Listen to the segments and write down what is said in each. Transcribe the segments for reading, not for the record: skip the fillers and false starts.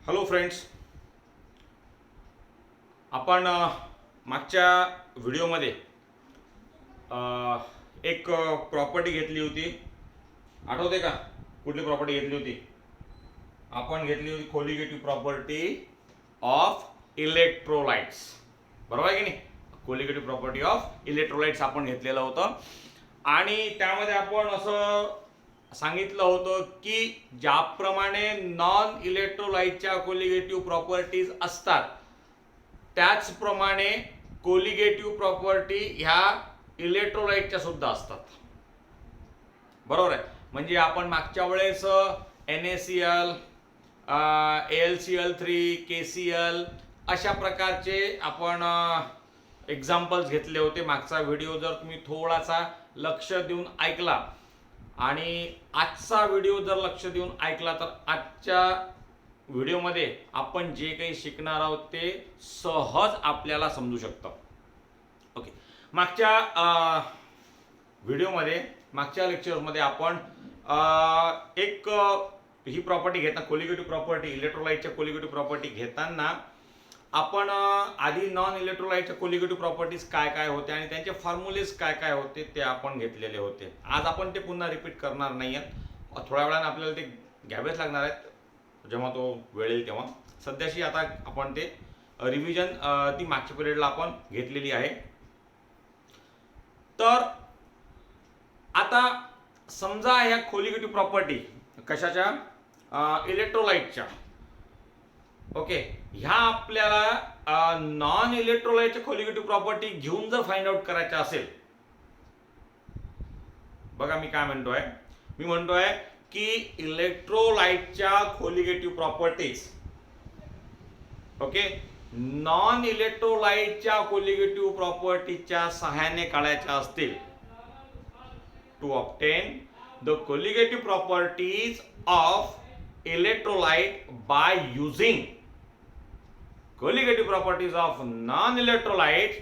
Hello friends, आपण मागच्या व्हिडिओमध्ये एक प्रॉपर्टी घेतली होती. आठवते का? कुठली प्रॉपर्टी घेतली होती? आपण घेतली होती कोलिगेटिव्ह प्रॉपर्टी ऑफ इलेक्ट्रोलाइट्स. बरोबर आहे की नाही? कोलिगेटिव्ह प्रॉपर्टी ऑफ इलेक्ट्रोलाइट्स आपण घेतलेलं होतं आणि त्यामध्ये आपण असं सांगितलं होतं की ज्याप्रमाणे नॉन इलेक्ट्रोलाइटच्या कोलिगेटिव्ह प्रॉपर्टीज असतात त्याचप्रमाणे कोलिगेटिव्ह प्रॉपर्टी ह्या इलेक्ट्रोलाइटच्या सुद्धा असतात. बरोबर आहे. म्हणजे आपण मागच्या वेळेस NaCl, AlCl3, KCl अशा प्रकारचे आपण एक्झाम्पल्स घेतले होते. मागचा व्हिडिओ जर तुम्ही थोडासा लक्ष देऊन ऐकला आणि आजचा व्हिडिओ जर लक्ष देऊन ऐकला तर आजच्या व्हिडिओमध्ये आपण जे काही शिकणार आहोत ते सहज आपल्याला समजू शकतं. ओके. मागच्या व्हिडिओमध्ये, मागच्या लेक्चरमध्ये आपण एक ही प्रॉपर्टी घेताना, कोलिगेटिव्ह प्रॉपर्टी, इलेक्ट्रोलाइटच्या कोलिगेटिव्ह प्रॉपर्टी घेताना आपण आधी नॉन इलेक्ट्रोलाइटच्या कोलिगेटिव्ह प्रॉपर्टीज काय काय होते आणि त्यांचे फॉर्म्युलेज काय काय होते ते आपण घेतलेले होते. आज आपण ते पुन्हा रिपीट करणार नाही आहेत. थोड्या वेळाने आपल्याला ते घ्यावेच लागणार आहेत जेव्हा तो वेळ येईल तेव्हा. सध्याशी आता आपण ते रिव्हिजन ती मागच्या पिरियडला आपण घेतलेली आहे. तर आता समजा ह्या कोलिगेटिव्ह प्रॉपर्टी कशाच्या? इलेक्ट्रोलाइटच्या. ओके. ह्या आपल्याला नॉन इलेक्ट्रोलाइटच्या कोलिगेटिव्ह प्रॉपर्टी घेऊन जर फाइंड आउट करायच्या असेल, बघा मी काय म्हणतोय. मी म्हणतोय की इलेक्ट्रोलाइटच्या कोलिगेटिव्ह प्रॉपर्टीज ओके नॉन इलेक्ट्रोलाइटच्या कोलिगेटिव्ह प्रॉपर्टीच्या सहाय्याने काढायच्या असतील, to obtain the colligative properties of electrolyte by using colligative properties of non-electrolyte,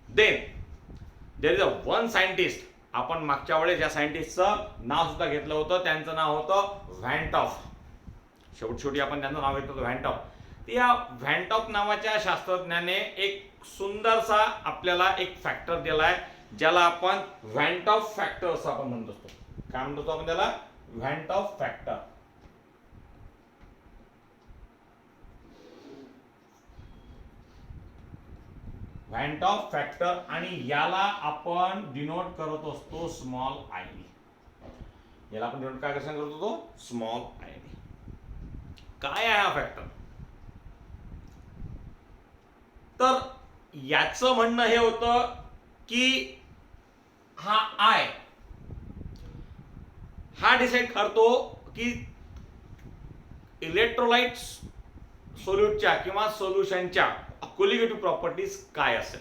then there is a one scientist. आपण मागच्या वेळेस या सायंटिस्टचं नाव सुद्धा घेतलं होतं. त्यांचं नाव होतं व्हॅन टॉफ. शेवटी आपण त्यांचं नाव घेतलं होतं व्हॅन टॉफ. या व्हॅन टॉफ नावाच्या शास्त्रज्ञाने एक सुंदरसा आपल्याला एक फॅक्टर दिलाय ज्याला आपण व्हॅन टॉफ फॅक्टर असं आपण म्हणत असतो. काय म्हणतो आपण त्याला? Van't Hoff factor. Van't Hoff factor आणि याला आपण डिनोट करत असतो स्मॉल आय. याला आपण डिनोट काय कशाने करत होतो? Small I. काय आहे हा फॅक्टर? तर याचं म्हणणं हे होतं की हा आय हा डिसाइड करतो की इलेक्ट्रोलाइट सोल्यूटच्या किंवा सोल्युशनच्या कोलिगेटिव्ह प्रॉपर्टीज काय असेल.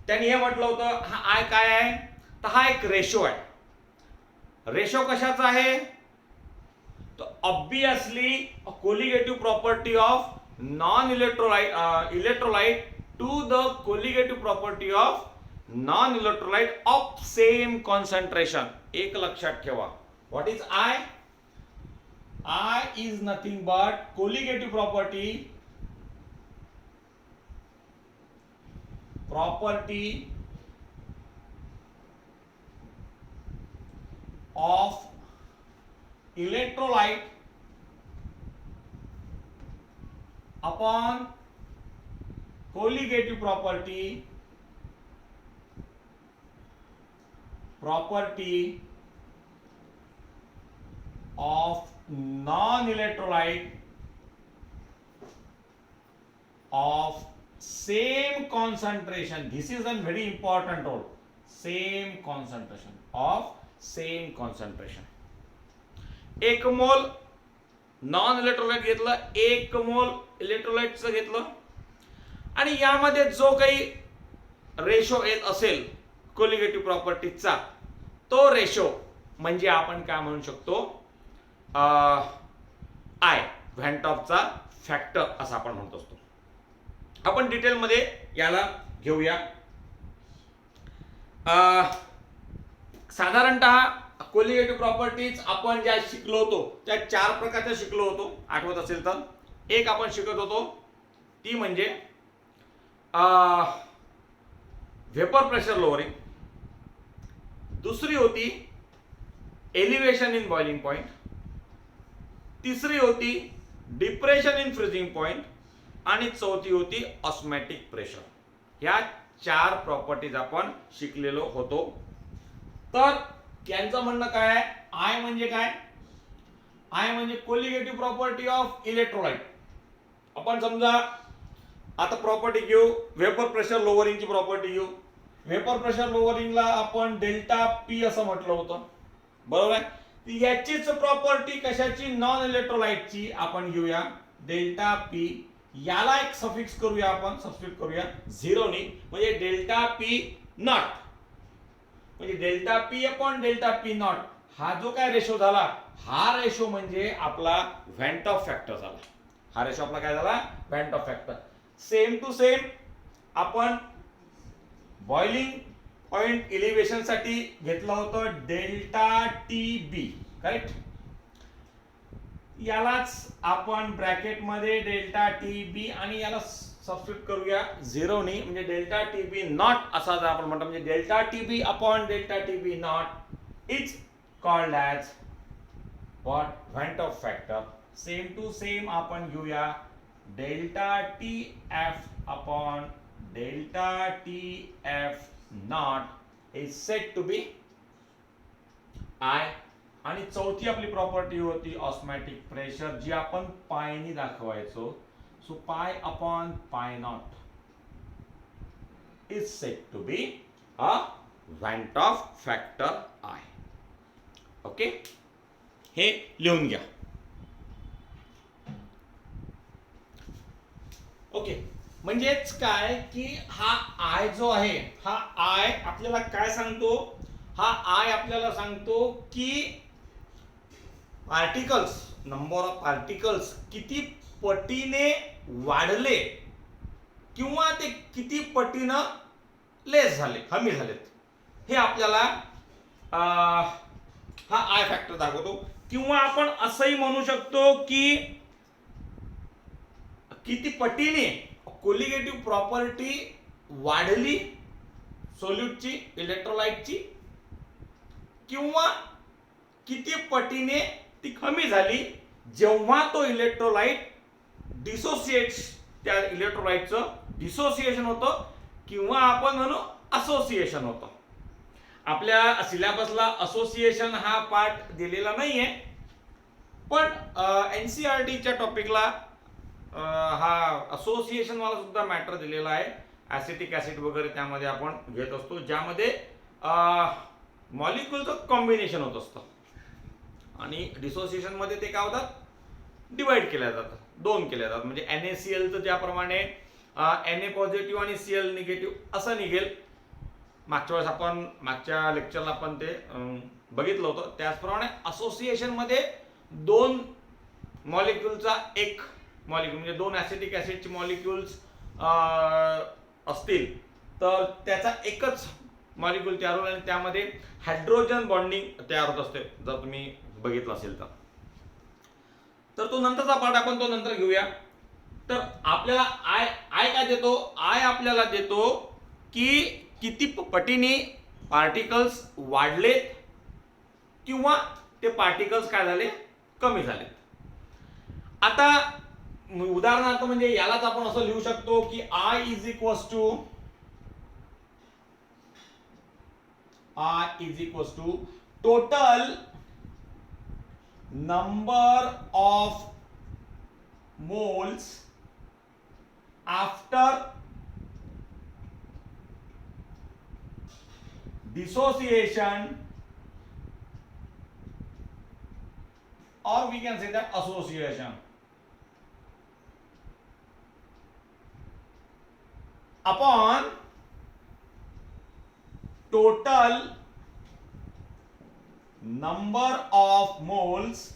त्यांनी हे म्हटलं होतं हा आय काय आहे? तर हा एक रेशो आहे. रेशो कशाचा आहे? तर obviously colligative property of non electrolyte to the colligative property of non electrolyte of same concentration. एक लक्षात ठेवा. What is I? I is nothing but colligative property of electrolyte upon colligative property of non-electrolyte of same concentration. This is a very important role. Same concentration of same concentration. एक मोल non electrolyte घेतलं, एक मोल इलेक्ट्रोलाइटचं घेतलं आणि यामध्ये जो काही रेशो येत असेल कोलिगेटिव्ह प्रॉपर्टीजचा तो रेशो म्हणजे आपण काय म्हणू शकतो? आय, व्हॅन टॉफचा फॅक्टर असं आपण म्हणत असतो. आपण डिटेलमध्ये याला घेऊया. साधारणतः कोलिगेटिव्ह प्रॉपर्टीज आपण ज्या शिकलो होतो त्या चार प्रकारच्या शिकलो होतो. आठवत असेल तर एक आपण शिकत होतो ती म्हणजे व्हेपर प्रेशर लोअरिंग, दुसरी होती एलिव्हेशन इन बॉइलिंग पॉइंट, तिसरी होती डिप्रेशन इन फ्रीजिंग पॉइंट आणि चौथी होती ऑस्मॅटिक प्रेशर. ह्या 4 प्रॉपर्टीज आपण शिकलेलो होतो. तर यांचं म्हणणं काय आहे, आय म्हणजे काय, आय म्हणजे कोलिगेटिव्ह प्रॉपर्टी ऑफ इलेक्ट्रोलाइट. आपण समजा आता प्रॉपर्टी घेऊ, व्हेपर प्रेशर लोअरिंगची प्रॉपर्टी घेऊ. व्हेपर प्रेशर लोअरिंगला आपण डेल्टा पी असं म्हटलं होतं, बरोबर आहे. याचीच प्रॉपर्टी कशाची, नॉन इलेक्ट्रोलाइटची आपण घेऊया डेल्टा पी. याला एक सफिक्स करूया, आपण सबस्टिट्यूट करूया 0 नी, म्हणजे डेल्टा पी नॉट, म्हणजे delta P upon delta P not. हा जो काय रेशो झाला, हा रेशो म्हणजे आपला व्हॅन्ट ऑफ फॅक्टर झाला. हा रेशो आपला काय झाला, van't Hoff factor. Same to same आपण बॉइलिंग पॉइंट एलिव्हेशन साठी घेतलं होतं डेल्टा टी बी, करेक्ट. यालाच आपण ब्रॅकेट मध्ये डेल्टा टी बी आणि याला सबस्टिट्यूट करूया 0 नी, म्हणजे डेल्टा टी बी नॉट असा जर आपण म्हणतो, म्हणजे delta t b upon delta t b not is called as what, van't Hoff factor. Same to same आपण घेऊया delta t f upon delta t f not is set to be i. आणि चौथी आपली property होती osmotic pressure, जी आपण पायनी दाखवायचो. So pi upon pi not is set to be a van't Hoff factor i. Okay, हे लिहून घ्या. ओके, म्हणजेच काय की हा आय जो आहे, हा आय आपल्याला काय सांगतो, हा आय आपल्याला सांगतो की पार्टिकल्स, नंबर ऑफ पार्टिकल्स किती पटीने वाढले किंवा ते किती पटीनं लेस झाले, कमी झालेत, हे आपल्याला हा आय फॅक्टर दाखवतो. किंवा आपण असंही म्हणू शकतो की किती पटीने कोलिगेटिव्ह प्रॉपर्टी वाढली सोल्यूटची, इलेक्ट्रोलाइटची, किंवा किती पटीने ती कमी झाली जेव्हा तो इलेक्ट्रोलाइट डिसोसिएट्स, त्या इलेक्ट्रोलाइटचं डिसोसिएशन होतं किंवा आपण म्हणू असोसिएशन होतं. आपल्या सिलेबसला असोसिएशन हा पार्ट दिलेला नाहीये, पण एनसीईआरटीच्या टॉपिकला हा असोसिएशन वाला सुद्धा मॅटर दिलेला आहे. ऍसिटिक ऍसिड वगैरे त्यामध्ये आपण घेत असतो, ज्यामध्ये मॉलिक्युलचं कॉम्बिनेशन होत असतं आणि डिसोसिएशन मध्ये ते काय होतात, डिवाइड केल्या जातात, 2 केल्या जातात. म्हणजे NaCl चं ज्याप्रमाणे Na पॉझिटिव्ह आणि Cl निगेटिव्ह असं निघेल, मागच्या वेळेस आपण मागच्या लेक्चरला आपण ते बघितलं होतं, त्याचप्रमाणे असोसिएशन मध्ये 2 मॉलिक्युलचा एक मॉलिक्युल, म्हणजे 2 ऍसिटिक ऍसिडचे मॉलिक्युल्स असतील तर त्याचा एकच मॉलिक्युल तयार होईल आणि त्यामध्ये हायड्रोजन बॉन्डिंग तयार होत असते, जर तुम्ही बघितलं असेल तर तो नंतरचा पार्ट आपण तो नंतर घेऊया. तर आपल्याला आय काय देतो, आय आपल्याला देतो की किती पटीने पार्टिकल्स वाढले किंवा ते पार्टिकल्स काय झाले, कमी झाले. आता उदाहरणार्थ म्हणजे यालाच आपण असं लिहू शकतो की I is equals to total number of moles after dissociation, or we can say that association, upon total number of moles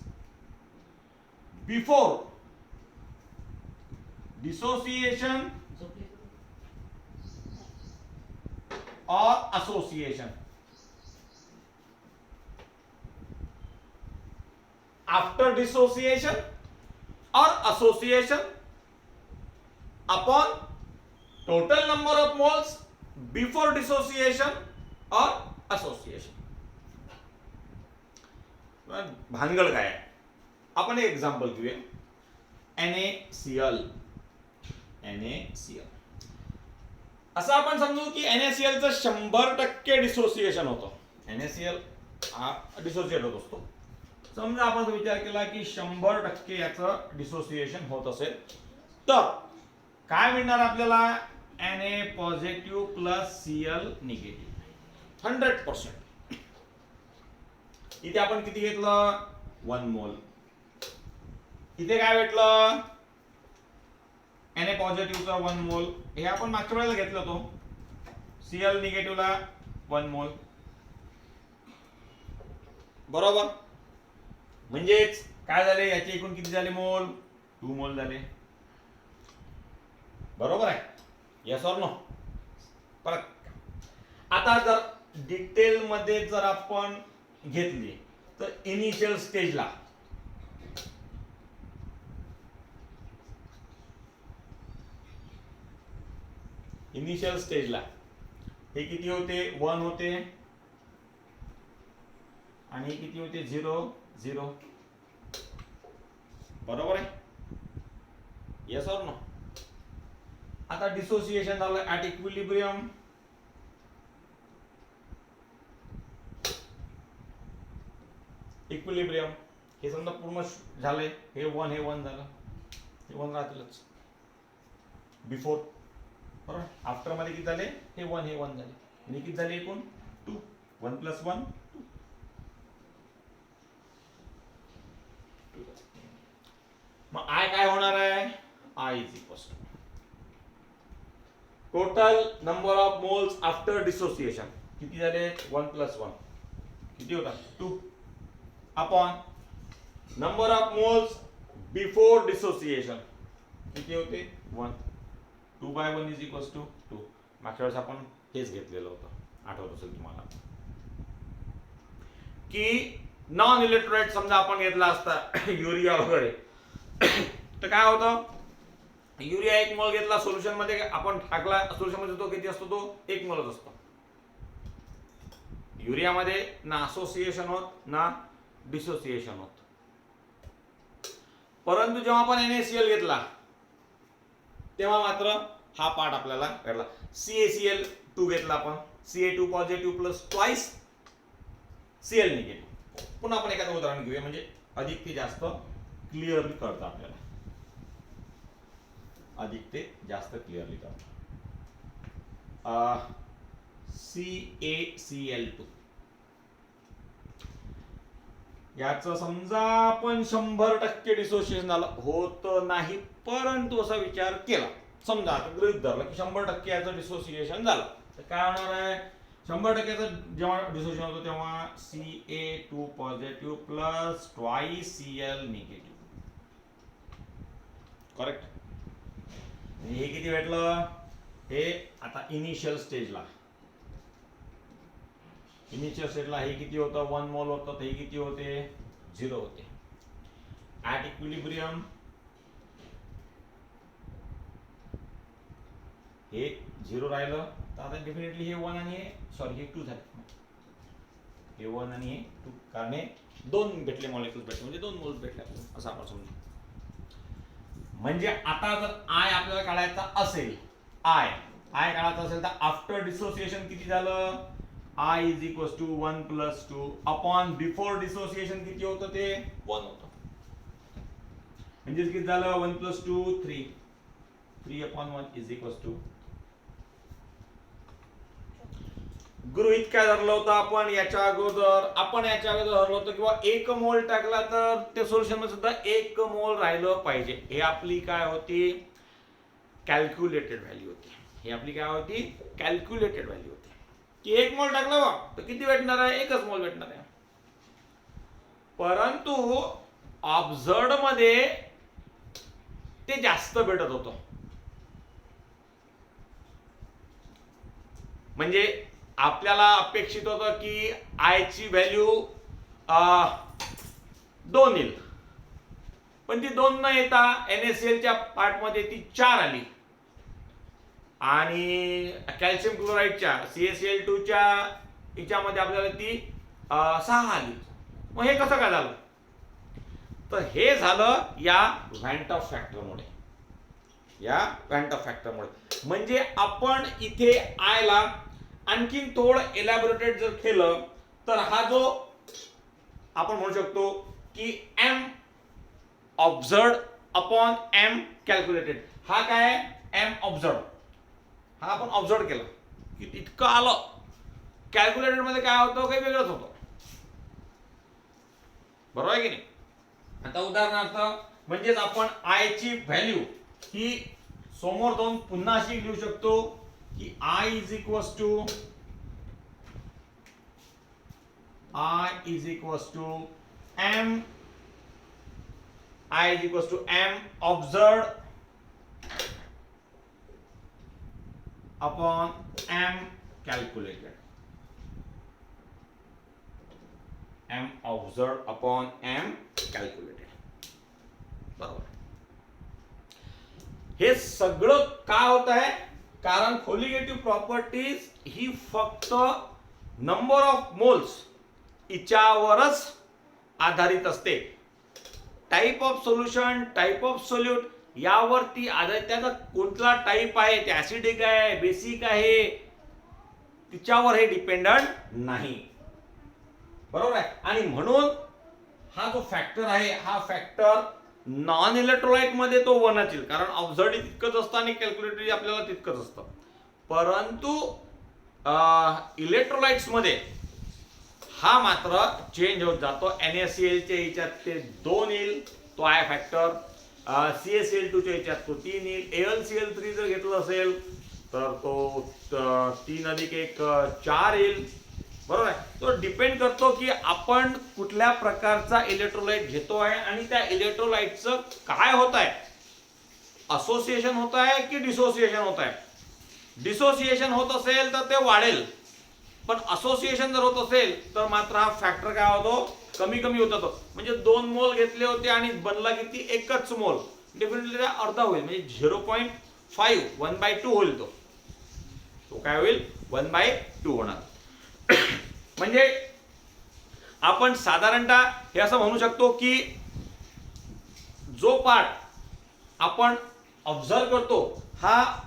before dissociation or association. After dissociation or association upon total number of moles before dissociation or association. भानगड काय आहे? आपण एक example घेऊया. NaCl. असं आपण समजू की NaCl चं 100% डिसोसिएशन होतं. NaCl हा डिसोसिएट होत असतो. समजा आपण विचार केला की 100% याचं डिसोसिएशन होत असेल तर काय मिळणार आपल्याला? Na positive plus Cl negative 100%. इथे आपण किती घेतलं? 1 मोल. इथे काय भेटलं? Na पॉझिटिव्हचा 1 मोल. हे आपण मागच्या वेळेला घेतलं होतं. Cl निगेटिव्हला 1 मोल. बरोबर. म्हणजेच काय झाले? याचे एकूण किती झाले मोल? 2 मोल झाले. बरोबर आहे? Yes or no? परत आता जर डिटेल मध्ये जर आपण घेतली तर इनिशियल स्टेजला हे किती होते? 1 होते आणि किती होते? 0. बरोबर आहे? Yes or no? आता डिसोसिएशन झालं ऍट इक्विलिब्रियम. हे समजा पूर्ण झालंय. हे 1 झालं. हे 1 राहतीलच बिफोर. बरोबर. आफ्टर मध्ये किती झाले? हे 1 झाले. आणि किती झाले एकूण? 2. 1 + 1 2. मग आय काय होणार आहे? I is equals to total number of moles after dissociation किती झाले? 1 + 1 किती होता? 2 upon number of moles before dissociation किती होते? 1. 2/1 इज इक्वल्स टू 2. मागच्या वेळेस आपण हेच घेतलेलं होतं, आठवत असेल तुम्हाला की नॉन इलेक्ट्रोलाइट समजा आपण घेतला असता युरिया वगैरे तर काय होतं? युरिया 1 मोल घेतला सोल्युशन मध्ये, आपण टाकला सोल्युशन मध्ये, तो किती असतो? तो 1 मोलच असतो. युरिया मध्ये ना असोसिएशन होत ना डिसोसिएशन होत. परंतु जेव्हा आपण NaCl घेतला तेव्हा मात्र हा पार्ट आपल्याला भेटला. CaCl2 घेतला आपण, Ca2 positive plus twice Cl negative. पुन्हा आपण एखादं उदाहरण घेऊया म्हणजे अधिक ते जास्त क्लिअरली कळतं आपल्याला. CaCl2 याचं समजा आपण 100% डिसोसिएशन झालं होत नाही, परंतु असा विचार केला, समजा आता गृहीत धरलं की 100% याचं डिसोसिएशन झालं तर काय होणार आहे? 100% जेव्हा डिसोसिएशन होतं तेव्हा Ca2 positive plus twice Cl negative. Correct. हे किती भेटलं? हे आता इनिशियल स्टेजला हे किती होतं? 1 मोल होतं. तर हे किती होते? 0 होते. ऍट इक्विलिब्रियम हे 0 राहिलं तर आता डेफिनेटली हे 1 आणि हे 2 झाले. हे 1 आणि हे 2 कारण हे 2 भेटले, मॉलिक्युल्स भेटले म्हणजे 2 मोल्स भेटले आपल्याला, असं आपण समजू. म्हणजे आता जर आय आपल्याला काढायचा असेल, आय काढायचा असेल तर आफ्टर डिसोसिएशन किती झालं? I is equals to 1 + 2 upon before dissociation किती होतं? ते 1 होतं. म्हणजे किती झालं? 1 + 2 3. 3/1 इज इक्वल्स टू. गृहीत काय धरलं होतं आपण याच्या अगोदर? धरलं होतं किंवा 1 मोल टाकला तर ते सोल्युशन मध्ये सुद्धा 1 मोल राहिलं पाहिजे. हे आपली काय होती? कॅल्क्युलेटेड व्हॅल्यू होती. की 1 मोल टाकला तर किती भेटणार आहे? 1च मोल भेटणार आहे. परंतु ऑब्झर्व्ड मध्ये ते जास्त भेटत होतं. म्हणजे आपल्याला अपेक्षित होतं की आय ची व्हॅल्यू 2 येईल, पण ती 2 न येता NaClच्या पार्टमध्ये ती 4 आली आणि कॅल्शियम क्लोराईडच्या CaCl2च्या याच्यामध्ये आपल्याला ती 6 आली. मग हे कसं काय झालं? तर हे झालं या व्हॅन टॉप फॅक्टरमुळे. म्हणजे आपण इथे आय ला आणखीन थोडं एलॅबोरेटेड जर केलं तर हा जो आपण म्हणू शकतो की m observed upon m calculated, हा काय m ऑब्झर्व्ड, हा आपण ऑब्झर्व केला की इतकं आलं. कॅल्क्युलेटेड मध्ये काय होतं, काही वेगळंच होतं. बरोबर आहे की नाही? आता उदाहरणार्थ म्हणजेच आपण आय ची व्हॅल्यू ही समोर जाऊन पुन्हा अशी लिहू शकतो की I is equals to m observed upon m calculated. m observed upon m calculated. बरोबर. हे सगळं का होत आहे? कारण कोलिगेटिव्ह प्रॉपर्टीज ही फक्त नंबर ऑफ मोल्स याच्यावरच आधारित असते. Type of solution, type of solute यावरती आधारित, त्याचा कोणता टाइप आहे, ते ऍसिडिक आहे, बेसिक आहे, तिच्यावर हे डिपेंडंट नाही. बरोबर आहे. आणि म्हणून हा जो फॅक्टर आहे, हा फॅक्टर नॉन इलेक्ट्रोलाइट मध्ये तो 1 असेल, कारण ऑब्झर्व्ड तितकंच असतं आणि कॅल्क्युलेटेड आपल्याला तितकंच असतं. परंतु इलेक्ट्रोलाइट्स मध्ये हा मात्र चेंज होत जातो. NaClच्या याच्यात ते 2 येईल, तो आय फॅक्टर. CaCl2च्या याच्यात तो 3 येईल. AlCl3 जर घेतलं असेल तर तो 3 अधिक 1 4 येईल. बरोबर आहे. तो डिपेंड करतो की आपण कुठल्या प्रकारचा इलेक्ट्रोलाइट घेतो आहे आणि त्या इलेक्ट्रोलाइटचं काय होत आहे, असोसिएशन होत आहे की डिसोसिएशन होत आहे. डिसोसिएशन होत असेल तर ते वाढेल, पण असोसिएशन जर होत असेल तर मात्र हा फॅक्टर काय होतो, कमी कमी होत जातो. म्हणजे 2 मोल घेतले होते आणि बनला किती, 1च मोल, डेफिनेटली अर्धा होईल, म्हणजे 0.5 1/2 होईल. तो काय होईल, 1/2 होणार. म्हणजे आपण साधारणतः हे असं म्हणू शकतो की जो पार्ट आपण ऑब्झर्व करतो हा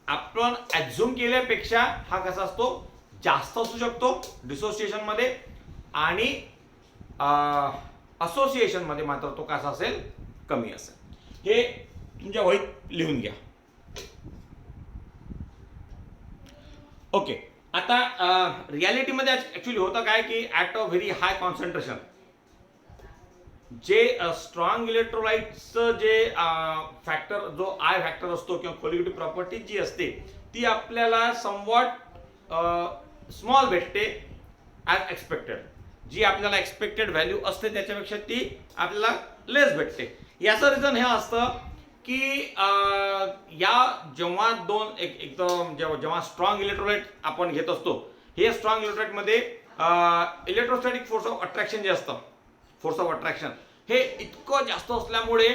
आपण ऍझ्युम केल्यापेक्षा हा कसा असतो, जास्त असू शकतो डिसोसिएशन मध्ये, आणि असोसिएशन मध्ये मात्र तो कसा असेल, कमी असेल. हे तुमच्या वहीत लिहून घ्या. ओके. आता रियालिटीमध्ये ऍक्च्युली होतं काय की at a very high concentration जे स्ट्रॉंग इलेक्ट्रोलाइटचं जे फॅक्टर, जो आय फॅक्टर असतो किंवा कोलिगेटिव्ह प्रॉपर्टी जी असते ती आपल्याला समवॉट स्मॉल भेटते ॲज एक्सपेक्टेड. जी आपल्याला एक्सपेक्टेड व्हॅल्यू असते त्याच्यापेक्षा ती आपल्याला लेस भेटते. याचं रिझन हे असतं की या जेव्हा एकदम जेव्हा स्ट्रॉंग इलेक्ट्रोलाइट आपण घेत असतो, हे स्ट्रॉंग इलेक्ट्रोलाइटमध्ये इलेक्ट्रोस्टॅटिक फोर्स ऑफ अट्रॅक्शन जे असतं, फोर्स ऑफ अट्रॅक्शन हे इतकं जास्त असल्यामुळे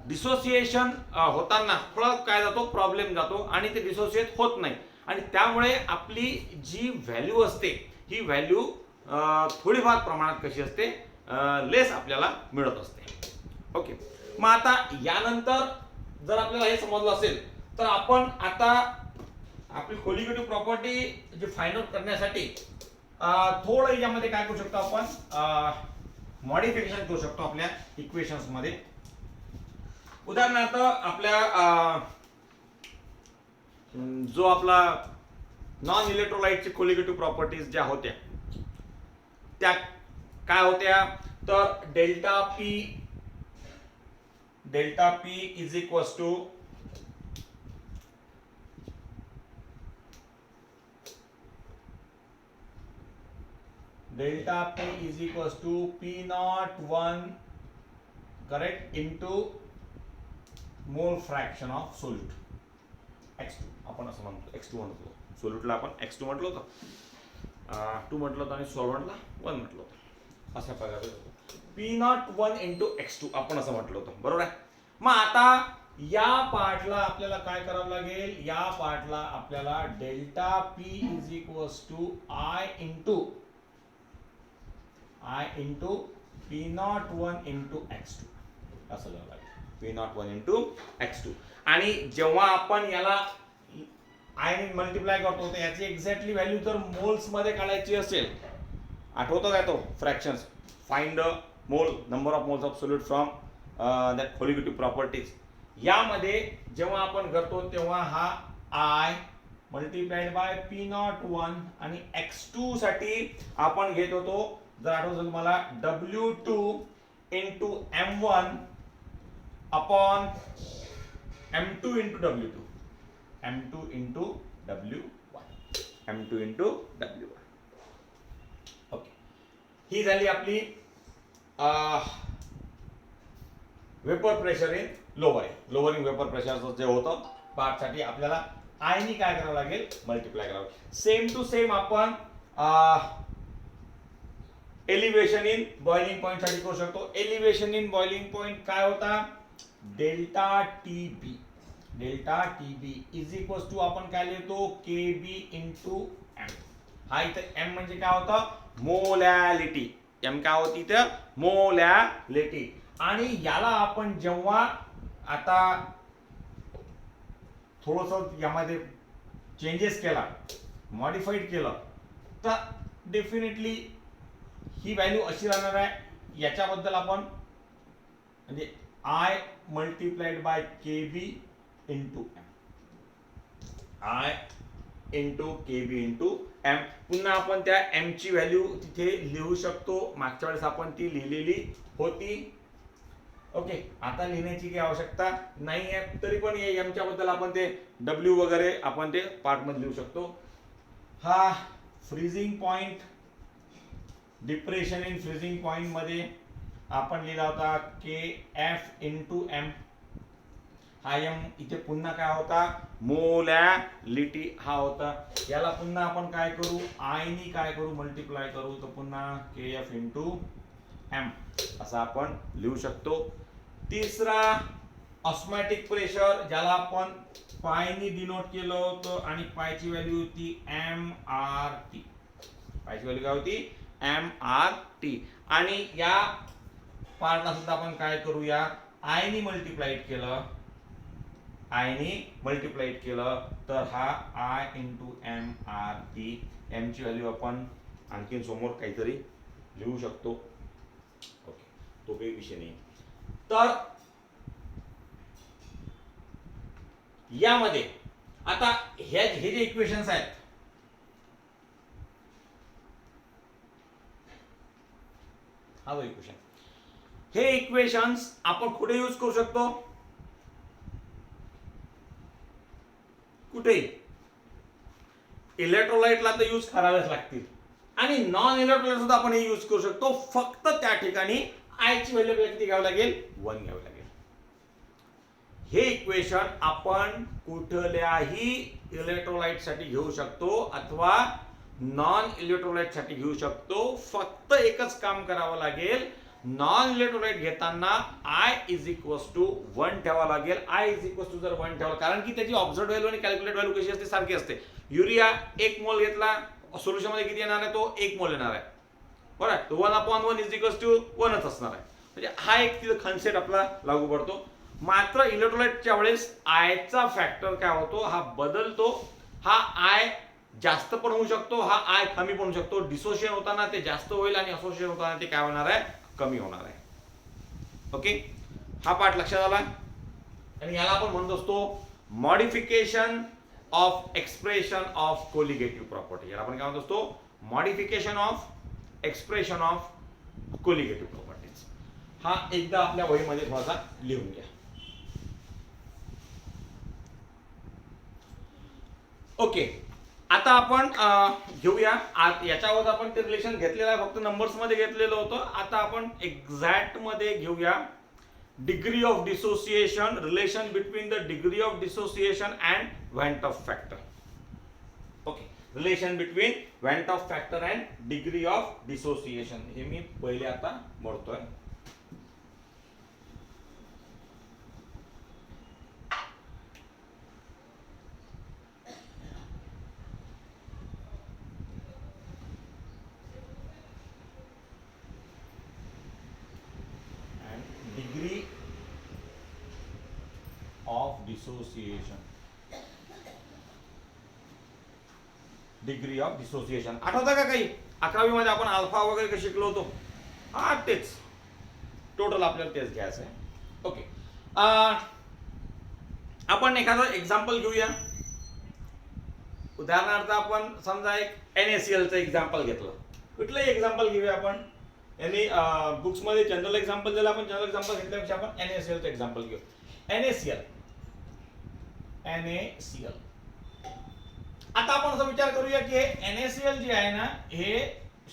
डिसोसिएशन होताना थोडा काय जातो, प्रॉब्लेम जातो आणि ते डिसोसिएट होत नाही. आणि त्यामुळे आपली जी व्हॅल्यू असते ही व्हॅल्यू थोडीफार प्रमाणात कशी असते, लेस आपल्याला मिळत असते. ओके. मग आता यानंतर जर आपल्याला हे समजलं असेल तर आपण आता आपली कोलिगेटिव्ह प्रॉपर्टी जी फाइंड आउट करण्यासाठी थोडं यामध्ये काय करू शकतो, आपण मॉडिफिकेशन करू शकतो आपल्या इक्वेशन्स मध्ये. उदाहरणार्थ आपल्या जो आपला नॉन इलेक्ट्रोलाइटची कोलिगेटिव्ह प्रॉपर्टीज ज्या होत्या त्या काय होत्या, तर delta P is equals to P01 correct into mole fraction of solute x2. आपण असं म्हणतो x2 म्हणतो, सोल्यूटला आपण x2 म्हटलं होतं, 2 म्हटलं होतं आणि सॉल्व्हंटला 1 म्हटलं होतं. अशा प्रकारे P01 इंटू x2 आपण असं म्हटलं होतं, बरोबर आहे. मग आता या पार्टला आपल्याला काय करावं लागेल, या पार्टला आपल्याला delta P is equals to I into P01 into x2 असं लिहावं लागेल, P01 इंटू x2. आणि जेव्हा आपण याला I ने मल्टिप्लाय करतो तर याची एक्झॅक्टली व्हॅल्यू जर मोल्स मध्ये काढायची असेल, आठवतो काय तो fractions, find the mole, number of moles of solute from that colligative properties. यामध्ये जेव्हा आपण करतो तेव्हा हा I मल्टिप्लाइड बाय P01 आणि x2 साठी आपण घेत होतो, जर आठवतं तुम्हाला, W2 into M1 upon M2 into W2, M2 into W1, M2 into W1. Okay, ही झाली आपली vapour pressure in lowering vapour प्रेशरचं जे होतं पार्टसाठी आपल्याला I नी काय करावं लागेल, मल्टिप्लाय करावं. सेम टू सेम आपण एलिव्हेशन इन बॉइलिंग पॉइंट साठी करू शकतो. एलिव्हेशन इन बॉइलिंग पॉइंट काय होता, delta TB is equals to आपण काय लिहितो, केबी इंटू एम. हा इथं एम म्हणजे काय होतं, मोलॅलिटी. एम काय होती इथं, मोलॅलिटी. आणि याला आपण जेव्हा आता थोडंसं यामध्ये चेंजेस केला, मॉडिफाईड केलं, तर डेफिनेटली ही व्हॅल्यू अशी राहणार आहे. याच्याबद्दल आपण म्हणजे I multiplied by KB into M, I into KB into M. पुन्हा आपण त्या एम ची व्हॅल्यू तिथे लिहू शकतो, मागच्या वेळेस आपण ती लिहिलेली होती. ओके, आता लिहिण्याची काही आवश्यकता नाही आहे, तरी पण एमच्या बद्दल आपण ते डब्ल्यू वगैरे आपण ते पार्ट मध्ये लिहू शकतो. हा freezing point, depression in freezing point मध्ये आपण लिहिला होता के एफ इंटू एम. हा एम इथे पुन्हा काय होता, मोलॅलिटी हा होता. याला पुन्हा आपण काय करू, I नी काय करू, मल्टिप्लाय करू, तर पुन्हा के एफ इंटू एम असं आपण लिहू शकतो. तिसरा ऑस्मॅटिक प्रेशर, ज्याला आपण पाय नी डिनोट केलं होतं आणि पायची व्हॅल्यू होती MRT. पायची व्हॅल्यू काय होती, MRT. आणि या पार्टला सुद्धा आपण काय करूया, I नी मल्टिप्लाइड केलं, तर हा I इंटू MRT. एम ची व्हॅल्यू आपण आणखी समोर काहीतरी लिहू शकतो. ओके, तो काही विषय नाही. तर यामध्ये आता हे जे इक्वेशन्स आहेत, हा जो इक्वेशन, हे इक्वेशन्स आपण कुठे यूज करू शकतो, कुठे, इलेक्ट्रोलाइटला तर यूज करावेच लागतील आणि नॉन इलेक्ट्रोलाइट सुद्धा आपण हे यूज करू शकतो. फक्त त्या ठिकाणी I ची व्हॅल्यू किती घ्यावी लागेल, 1 घ्यावी लागेल. हे इक्वेशन आपण कुठल्याही इलेक्ट्रोलाइट साठी घेऊ शकतो अथवा नॉन इलेक्ट्रोलाइट साठी घेऊ शकतो. फक्त एकच काम करावं लागेल, नॉन इलेक्ट्रोलाइट घेताना I इज इक्वल्स टू 1 ठेवावं लागेल. I इज इक्वल्स टू जर 1 ठेवलं, कारण की त्याची ऑब्झर्व्ड व्हॅल्यू आणि कॅल्क्युलेट व्हॅल्यू कशी असते, सारखी असते. युरिया 1 मोल घेतला, सोल्युशन मध्ये किती येणार आहे, तो 1 मोल येणार आहे, बरोबर. तो 1/1 इज इक्वल्स टू 1च असणार आहे. म्हणजे हा एक तिथं कन्सेप्ट आपला लागू पडतो. मात्र इलेक्ट्रोलाइटच्या वेळेस I चा फॅक्टर काय होतो, हा बदलतो. हा I जास्त पण होऊ शकतो, हा I कमी पण होऊ शकतो. डिसोसिएशन होताना ते जास्त होईल आणि असोसिएशन होताना ते काय होणार आहे, कमी होणार आहे. ओके, हा पार्ट लक्षात आला. आणि याला आपण म्हणत असतो modification of expression of colligative property. याला आपण काय म्हणत असतो, modification of expression of colligative properties. हा एकदा आपल्या वहीमध्ये थोडासा लिहून घ्या. ओके, आता आपण घेऊया, याच्यावर आपण ते रिलेशन घेतलेलं आहे, फक्त नंबर्स मध्ये घेतलेलं होतं. आता आपण एक्झॅक्ट मध्ये घेऊया. Degree of dissociation, relation between the degree of dissociation and van't Hoff factor. Okay, relation between van't Hoff factor and degree of dissociation. हे मी पहिले आता मोडतोय. Degree of dissociation. Degree of dissociation आठवतं का काही? 11वी मध्ये आपण अल्फा वगैरे कसे शिकलो होतो. हा तेच टोटल आपल्याला तेच घ्यायचं आहे. ओके, आपण एखादं एक्झाम्पल घेऊया. उदाहरणार्थ आपण समजा एक NaCl चं एक्झाम्पल घेतलं. कुठलंही एक्झाम्पल घेऊया आपण. यांनी बुक्स मध्ये जनरल एक्झाम्पल दिलं, आपण जनरल एक्झाम्पल घेतल्यापेक्षा आपण NaCl चं एक्झाम्पल घेऊ. NaCl. आता आपण असा विचार करूया की हे NaCl जे आहे ना, हे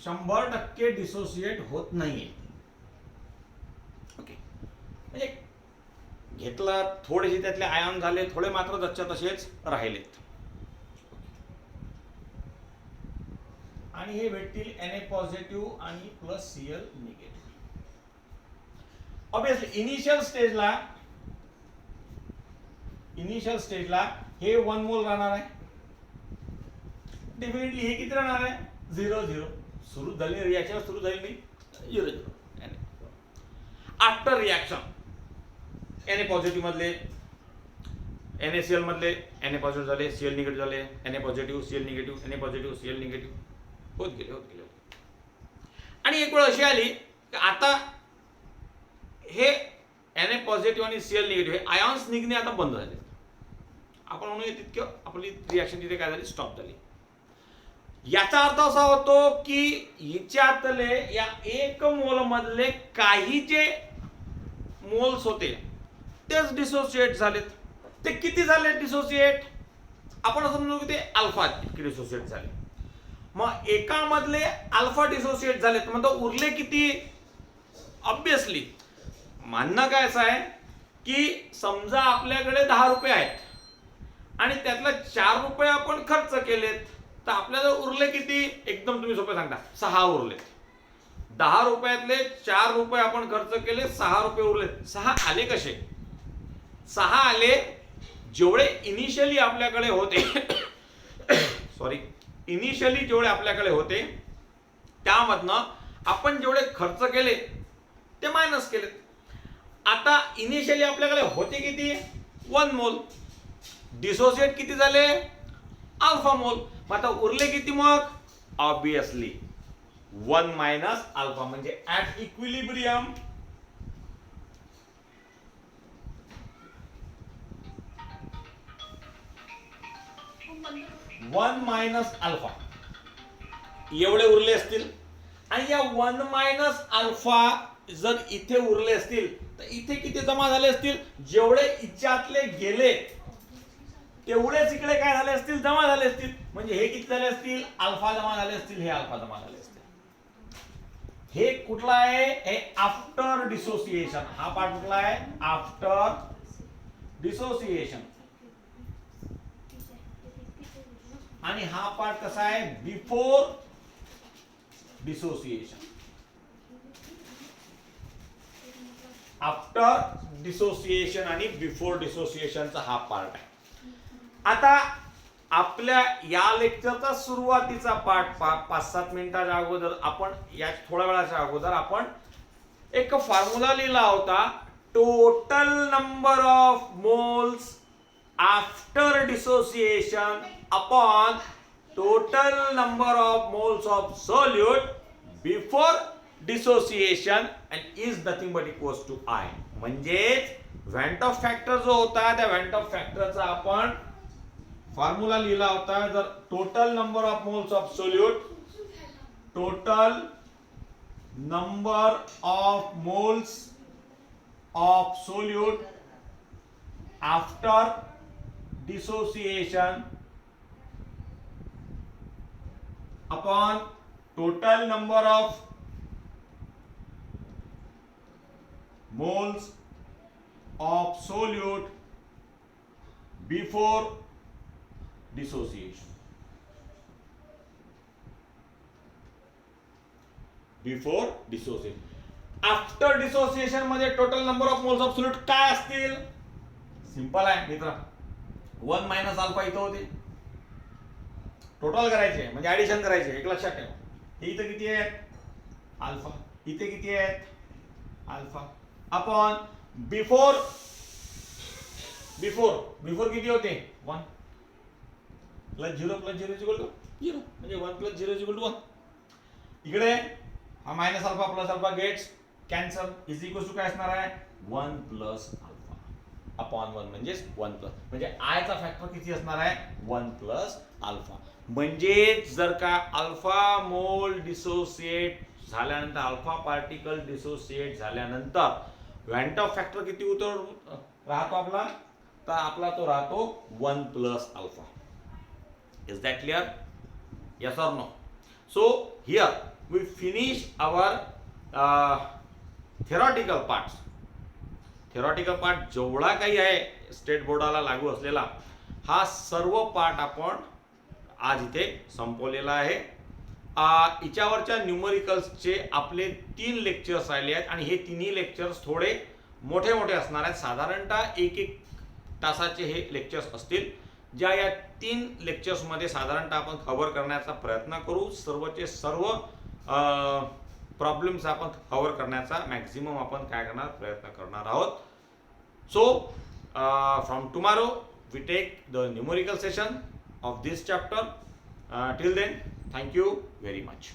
100% डिसोसिएट होत नाहीये. ओके, म्हणजे घेतलं, थोडेसे त्यातले आयन झाले, थोडे मात्र जसच्या तसेच राहिलेत. आणि हे भेटतील Na पॉझिटिव्ह आणि plus Cl negative. Obviously initial स्टेजला हे 1 मोल राहणार आहे. डेफिनेटली हे किती राहणार आहे? 0 सुरू झाली रिएक्शन, सुरू झाली नाही 0 आफ्टर रिएक्शन Na पॉझिटिव्ह मधले NaCl मधले Na पॉझिटिव्ह झाले, Cl निगेटिव्ह झाले, Na positive Cl negative, Na positive Cl negative होत गेले. आणि एक वेळ अशी आली की आता हे Na पॉझिटिव्ह आणि Cl निगेटिव्ह हे आयॉन्स निघणे आता बंद झाले. आपण म्हणूया तितकं आपली रिएक्शन तिथे काय झाली? स्टॉप झाली. याचा अर्थ असा होतो की हिच्यातले या 1 मोल मधले काही जे मोल्स होते तेच डिसोसिएट झालेत. ते किती झाले डिसोसिएट? आपण असं म्हणू की ते अल्फा डिसोसिएट झाले. मग एका मधले अल्फा डिसोसिएट झालेत, म्हणजे उरले किती? ऑब्वियसली म्हणणं काय असं आहे की समजा आपल्याकडे 10 रुपये आहेत आणि त्यातला 4 रुपये आपण खर्च केलेत, तर आपल्याला उरले किती? एकदम तुम्ही सोपे सांगता, 6 उरले. 10 रुपयातले 4 रुपये आपण खर्च केले, 6 रुपये उरले. 6 आले कसे? 6 आले जेवढे इनिशियली आपल्याकडे होते इनिशियली जेवढे आपल्याकडे होते त्यामधनं आपण जेवढे खर्च केले ते मायनस केले. आता इनिशियली आपल्याकडे होते किती? 1 मोल. डिसोसिएट किती झाले? अल्फा मोल. मग आता उरले किती? मग ऑब्वियसली 1 मायनस अल्फा, म्हणजे ऍट इक्विलिब्रियम 1 मायनस अल्फा एवढे उरले असतील. आणि या 1 मायनस अल्फा जर इथे उरले असतील तर इथे किती जमा झाले असतील? जेवढे इच्यातले गेले तेवढेच इकडे काय झाले असतील? जमा झाले असतील. म्हणजे हे किती झाले असतील? अल्फा जमा झाले असतील, हे अल्फा जमा झाले असतील. हे कुठला आहे? हे आफ्टर डिसोसिएशन. हा पार्ट कुठला आहे? After dissociation. आणि हा पार्ट कसा आहे? Before dissociation. आफ्टर डिसोसिएशन आणि बिफोर डिसोसिएशनचा हा पार्ट आहे. आता आपल्या या लेक्चरचा सुरुवातीचा पार्ट 5-7 मिनिटाच्या अगोदर आपण या थोड्या वेळाच्या अगोदर आपण एक फॉर्म्युला लिहिला होता. Total number of moles after dissociation upon total number of moles of solute before dissociation and is nothing but equals to I. म्हणजेच व्हॅन्ट ऑफ फॅक्टर जो होता त्या व्हॅन्ट ऑफ फॅक्टरचा आपण फॉर्म्युला लिहिला होता. जर total number of moles of solute, total number of moles of solute after dissociation upon total number of moles of solute before dissociation. Before dissociation. After dissociation मध्ये total number of moles of solute काय असतील? Simple आहे मित्र, 1 minus alpha इथं होते. Total करायचे म्हणजे addition करायचे. एक लक्षात ठेवा, हे इथं किती आहेत? अल्फा. इथे किती आहेत? अल्फा. अपॉन बिफोर किती होते? 1 प्लस 0 प्लस 0 इक्वल टू 0, म्हणजे 1 प्लस 0 इक्वल टू 1. इकडे हा minus alpha plus alpha gets cancel, is equal to काय असणार आहे? 1 प्लस अल्फा अपॉन 1 म्हणजे 1 प्लस, म्हणजे आय चा फॅक्टर किती असणार आहे? 1 प्लस अल्फा. म्हणजे जर का अल्फा मोल डिसोसिएट झाल्यानंतर, अल्फा पार्टिकल डिसोसिएट झाल्यानंतर व्हॅन्ट ऑफ फॅक्टर किती राहतो आपला? तर आपला तो राहतो 1 plus alpha. Is that clear? yes or no? So here we finish our theoretical parts. theoretical part जेवढा काही आहे स्टेट बोर्डाला लागू असलेला, हा सर्व पार्ट आपण आज इथे संपवलेला आहे. याच्यावरच्या न्यूमरिकल्सचे आपले 3 लेक्चर्स राहिले आहेत आणि हे तिन्ही लेक्चर्स थोडे मोठे मोठे असणार आहेत. साधारणतः 1-1 तासाचे हे लेक्चर्स असतील, ज्या या 3 लेक्चर्समध्ये साधारणतः आपण कव्हर करण्याचा प्रयत्न करू. सर्वचे सर्व प्रॉब्लेम्स आपण कव्हर करण्याचा मॅक्झिमम आपण काय करणार? प्रयत्न करणार आहोत. So from tomorrow we take the numerical session of this chapter. Till then, thank you very much.